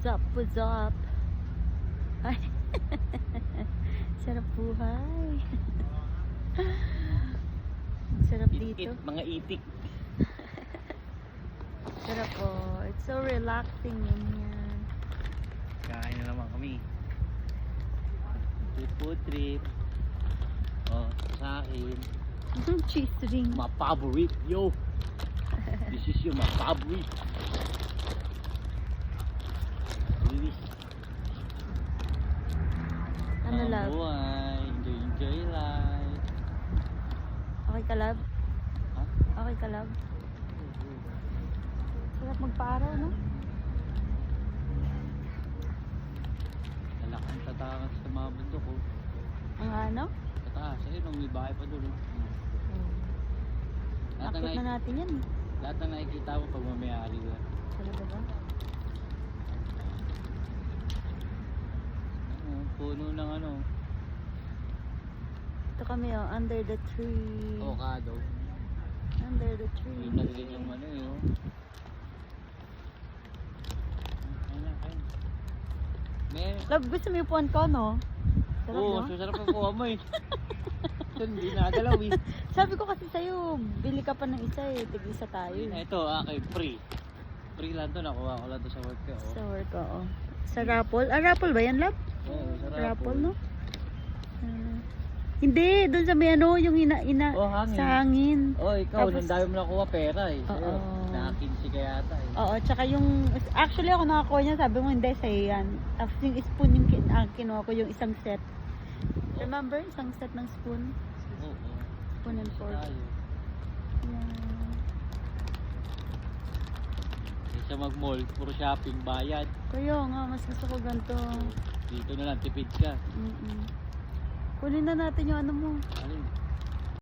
up, what's up? Ay. Sarap buhay. Sarap dito. Mga itik. Sarap oh. It's so relaxing in here. Kain na naman kami. Food trip. Oh, sa akin. Cheese ring. My favorite, yo. This is your my favorite. Luis. Ano love? Buhay. Enjoy life. Okay ka love? Ha? Okay ka love? Sarap magpa-araw no? Lalakang tatakas sa mga bundok ko. Ang ano? Tatakas. Ayun, may bahay pa doon. Lahat Akit na natin yan. lahat na nakikita mo pag mamayari doon. Talaga ba? Puno ng ano. Ito kami oh, under the tree. Avocado. Under the tree. Yun na rin yung ano yun. Ayun. May... Love, gusto mo yung puwan ko, no? Sarap, Oo, no? sarap ang kuha mo eh. Hindi nagalaw eh. Sabi ko kasi sa'yo, bili ka pa ng isa eh. Tig-isa tayo. Ito, akin, free. Free lang to, nakuha ko lang to sa work ko. Sa work ko, oh. Sa raffle? Ah, raffle ba yan, love? Oo, sa Raffle, no? Hindi, doon sa may ano, yung Oh, hangin. sa hangin. Oh, ikaw, Tapos- nang dami mo nakuha pera eh. Sa'yo, Oo. naka-15 ka yata eh. Oo, tsaka yung, actually ako nakakuha niya, sabi mo hindi, sa'yo yan. Tapos yung spoon yung kinuha ko, yung isang set. Remember, isang set ng spoon? Oo. Spoon and fork. Tayo. Yeah. Isa mag-mall, puro shopping, bayad. Kaya nga, mas gusto ko ganito. Dito na lang, tipid ka. Kunin na natin yung ano mo. Alin?